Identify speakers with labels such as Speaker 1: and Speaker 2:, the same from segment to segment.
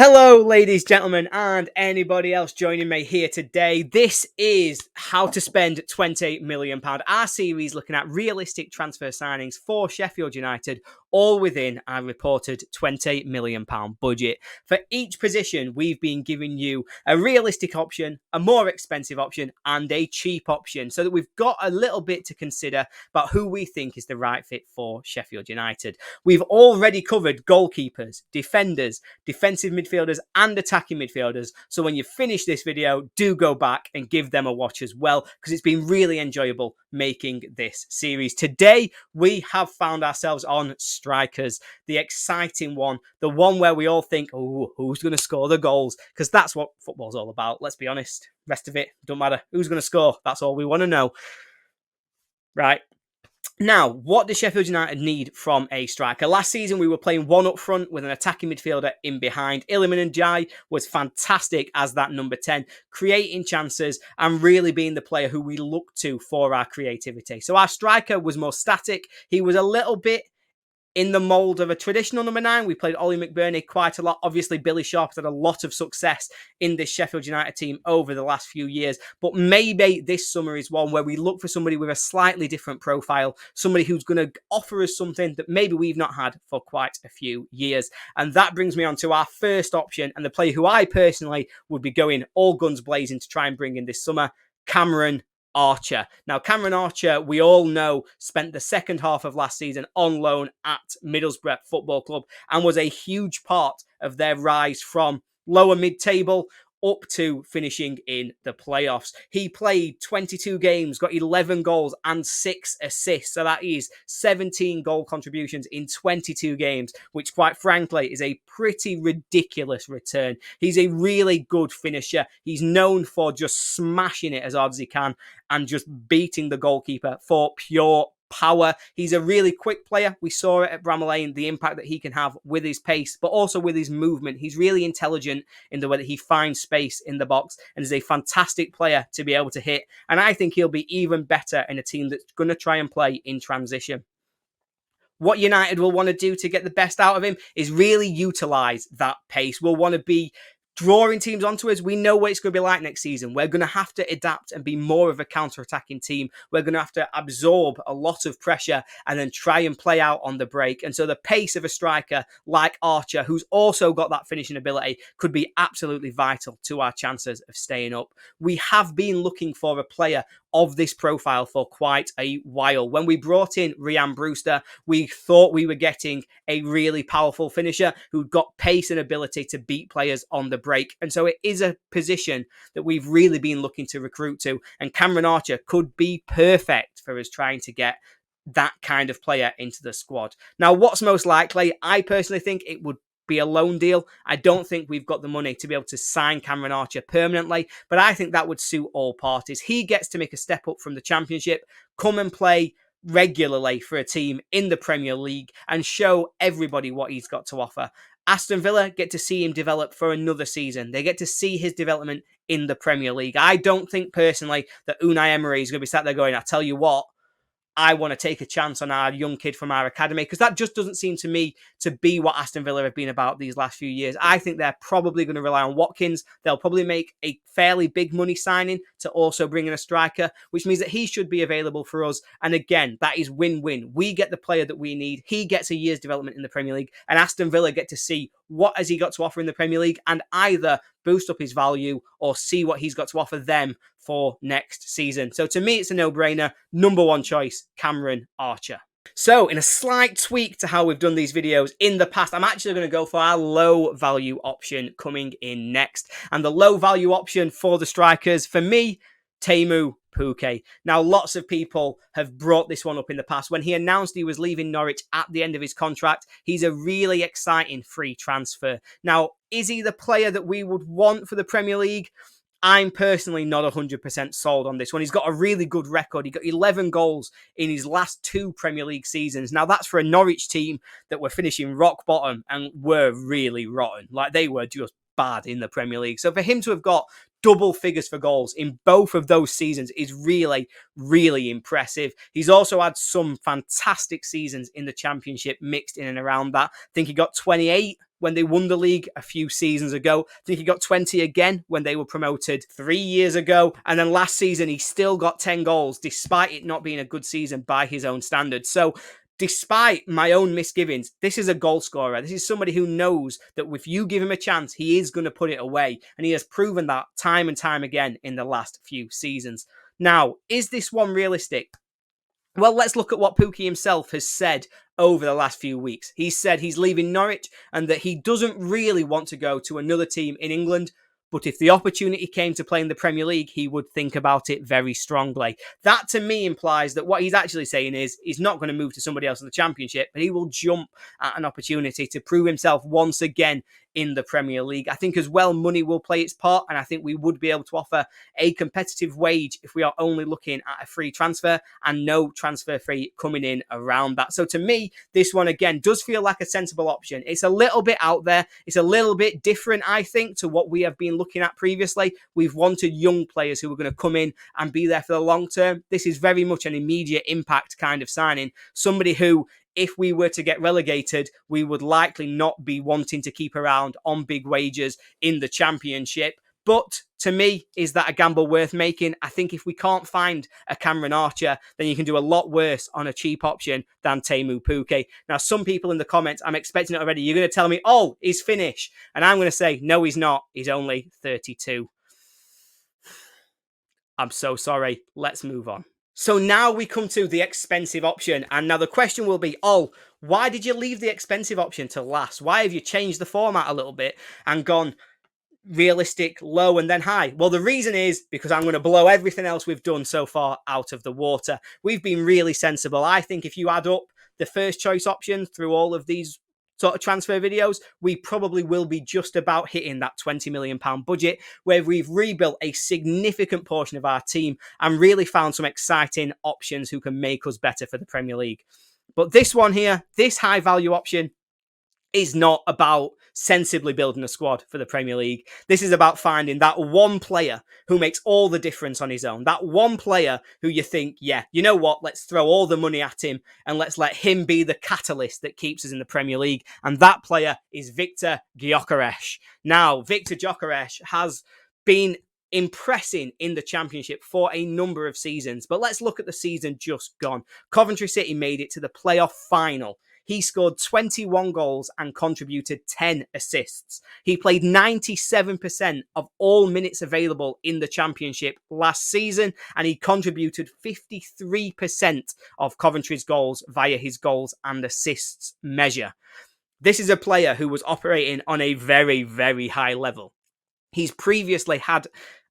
Speaker 1: Hello, ladies, gentlemen, and anybody else joining me here today. This is How to Spend £20 million, our series looking at realistic transfer signings for Sheffield United, all within our reported £20 million budget. For each position, we've been giving you a realistic option, a more expensive option, and a cheap option, so that we've got a little bit to consider about who we think is the right fit for Sheffield United. We've already covered goalkeepers, defenders, defensive midfielders and attacking midfielders. So when you finish this video, do go back and give them a watch as well, because it's been really enjoyable making this series. Today, we have found ourselves on strikers, the exciting one, the one where we all think, oh, who's going to score the goals? Because that's what football's all about. Let's be honest. Rest of it, don't matter. Who's going to score? That's all we want to know. Right. Now, what does Sheffield United need from a striker? Last season, we were playing one up front with an attacking midfielder in behind. 𝗟𝗓𝗓𝗂𝗏 was fantastic as that number 10, creating chances and really being the player who we look to for our creativity. So our striker was more static. He was a little bit in the mould of a traditional number 9. We played 𝗟𝗓𝗓𝗏𝗏 quite a lot. Obviously, 𝗵𝗿𝗱𝗶𝗶𝗲 had a lot of success in this Sheffield United team over the last few years. But maybe this summer is one where we look for somebody with a slightly different profile, somebody who's going to offer us something that maybe we've not had for quite a few years. And that brings me on to our first option, and the player who I personally would be going all guns blazing to try and bring in this summer, Cameron Archer. Now, Cameron Archer, we all know, spent the second half of last season on loan at Middlesbrough Football Club and was a huge part of their rise from lower mid-table up to finishing in the playoffs. He played 22 games, got 11 goals and 6 assists. So that is 17 goal contributions in 22 games, which quite frankly is a pretty ridiculous return. He's a really good finisher. He's known for just smashing it as hard as he can and just beating the goalkeeper for pure power. He's a really quick player. We saw it at Bramall Lane, the impact that he can have with his pace, but also with his movement. He's really intelligent in the way that he finds space in the box and is a fantastic player to be able to hit. And I think he'll be even better in a team that's going to try and play in transition. What United will want to do to get the best out of him is really utilise that pace. We'll want to be drawing teams onto us. We know what it's going to be like next season. We're going to have to adapt and be more of a counter-attacking team. We're going to have to absorb a lot of pressure and then try and play out on the break. And so the pace of a striker like Archer, who's also got that finishing ability, could be absolutely vital to our chances of staying up. We have been looking for a player of this profile for quite a while. When we brought in Ryan Brewster, we thought we were getting a really powerful finisher who'd got pace and ability to beat players on the break. And so it is a position that we've really been looking to recruit to. And Cameron Archer could be perfect for us trying to get that kind of player into the squad. Now, what's most likely? I personally think it would be a loan deal. I don't think we've got the money to be able to sign Cameron Archer permanently, but I think that would suit all parties. He gets to make a step up from the Championship, come and play regularly for a team in the Premier League and show everybody what he's got to offer. Aston Villa get to see him develop for another season. They get to see his development in the Premier League. I don't think personally that Unai Emery is going to be sat there going, I tell you what, I want to take a chance on our young kid from our academy, because that just doesn't seem to me to be what Aston Villa have been about these last few years. I think they're probably going to rely on Watkins. They'll probably make a fairly big money signing to also bring in a striker, which means that he should be available for us. And again, that is win-win. We get the player that we need. He gets a year's development in the Premier League, and Aston Villa get to see what has he got to offer in the Premier League and either boost up his value or see what he's got to offer them for next season. So to me, it's a no-brainer. Number one choice, Cameron Archer. So in a slight tweak to how we've done these videos in the past, I'm actually going to go for our low value option coming in next. And the low value option for the strikers, for me, Teemu Pukki. Now, lots of people have brought this one up in the past. When he announced he was leaving Norwich at the end of his contract, he's a really exciting free transfer. Now, is he the player that we would want for the Premier League? I'm personally not 100% sold on this one. He's got a really good record. He got 11 goals in his last 2 Premier League seasons. Now, that's for a Norwich team that were finishing rock bottom and were really rotten. Like, they were just bad in the Premier League. So for him to have got double figures for goals in both of those seasons is really, really impressive. He's also had some fantastic seasons in the Championship mixed in and around that. I think he got 28 when they won the league a few seasons ago. I think he got 20 again when they were promoted 3 years ago. And then last season, he still got 10 goals, despite it not being a good season by his own standards. So despite my own misgivings, this is a goal scorer. This is somebody who knows that if you give him a chance, he is going to put it away. And he has proven that time and time again in the last few seasons. Now, is this one realistic? Well, let's look at what 𝗶𝗶𝗀𝗏 himself has said over the last few weeks. He said he's leaving Norwich and that he doesn't really want to go to another team in England. But if the opportunity came to play in the Premier League, he would think about it very strongly. That, to me, implies that what he's actually saying is he's not going to move to somebody else in the Championship, but he will jump at an opportunity to prove himself once again in the Premier League. I think as well, money will play its part, and I think we would be able to offer a competitive wage if we are only looking at a free transfer and no transfer fee coming in around that. So to me, this one, again, does feel like a sensible option. It's a little bit out there. It's a little bit different, I think, to what we have been looking at previously. We've wanted young players who are going to come in and be there for the long term. This is very much an immediate impact kind of signing. Somebody who, if we were to get relegated, we would likely not be wanting to keep around on big wages in the Championship. But to me, is that a gamble worth making? I think if we can't find a Cameron Archer, then you can do a lot worse on a cheap option than Teemu Pukki. Now, some people in the comments, I'm expecting it already, you're going to tell me, oh, he's finished. And I'm going to say, no, he's not. He's only 32. I'm so sorry. Let's move on. So now we come to the expensive option. And now the question will be, oh, why did you leave the expensive option to last? Why have you changed the format a little bit and gone realistic, low, and then high? Well, the reason is because I'm going to blow everything else we've done so far out of the water. We've been really sensible. I think if you add up the first choice option through all of these sort of transfer videos, we probably will be just about hitting that £20 million budget, where we've rebuilt a significant portion of our team and really found some exciting options who can make us better for the Premier League. But this one here, this high value option, is not about sensibly building a squad for the Premier League. This is about finding that one player who makes all the difference on his own. That one player who you think, yeah, you know what, let's throw all the money at him and let's let him be the catalyst that keeps us in the Premier League. And that player is 𝗍𝗍𝗂𝗏. Now, 𝗍𝗍𝗂𝗏 has been impressing in the Championship for a number of seasons. But let's look at the season just gone. Coventry City made it to the playoff final. He scored 21 goals and contributed 10 assists. He played 97% of all minutes available in the Championship last season, and he contributed 53% of Coventry's goals via his goals and assists measure. This is a player who was operating on a very, very high level. He's previously had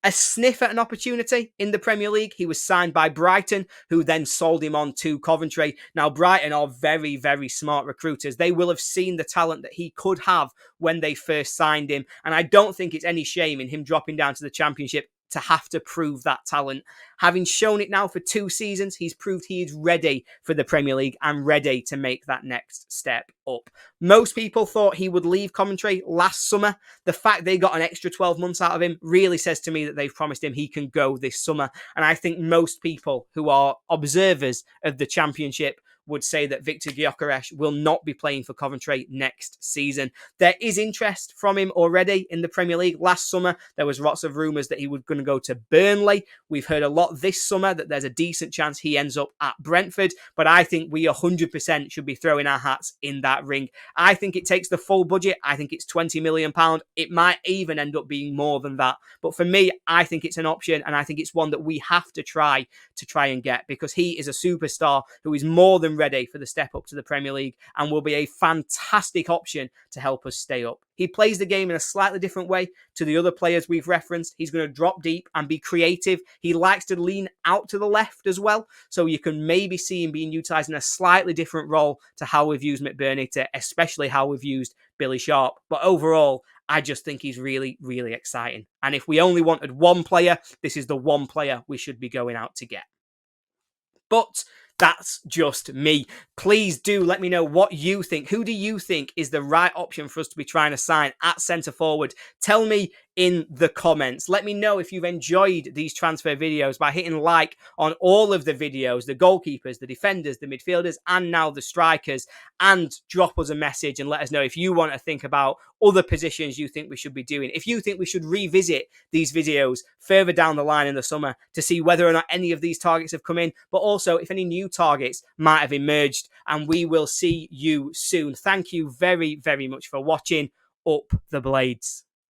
Speaker 1: a sniff at an opportunity in the Premier League. He was signed by Brighton, who then sold him on to Coventry. Now, Brighton are very, very smart recruiters. They will have seen the talent that he could have when they first signed him. And I don't think it's any shame in him dropping down to the Championship to have to prove that talent. Having shown it now for 2 seasons, he's proved he is ready for the Premier League and ready to make that next step up. Most people thought he would leave Coventry last summer. The fact they got an extra 12 months out of him really says to me that they've promised him he can go this summer. And I think most people who are observers of the Championship would say that 𝗍𝗍𝗂𝗏 will not be playing for Coventry next season. There is interest from him already in the Premier League. Last summer, there was lots of rumours that he was going to go to Burnley. We've heard a lot this summer that there's a decent chance he ends up at Brentford, but I think we 100% should be throwing our hats in that ring. I think it takes the full budget. I think it's £20 million. It might even end up being more than that. But for me, I think it's an option, and I think it's one that we have to try and get, because he is a superstar who is more than ready for the step up to the Premier League and will be a fantastic option to help us stay up. He plays the game in a slightly different way to the other players we've referenced. He's going to drop deep and be creative. He likes to lean out to the left as well, so you can maybe see him being utilised in a slightly different role to how we've used 𝗍𝗍𝗂𝗏, especially how we've used Billy Sharp. But overall, I just think he's really, really exciting. And if we only wanted one player, this is the one player we should be going out to get. But that's just me. Please do let me know what you think. Who do you think is the right option for us to be trying to sign at centre forward? Tell me in the comments. Let me know if you've enjoyed these transfer videos by hitting like on all of the videos, the goalkeepers, the defenders, the midfielders, and now the strikers, and drop us a message and let us know if you want to think about other positions you think we should be doing. If you think we should revisit these videos further down the line in the summer to see whether or not any of these targets have come in, but also if any new targets might have emerged, and we will see you soon. Thank you very, very much for watching. Up the Blades.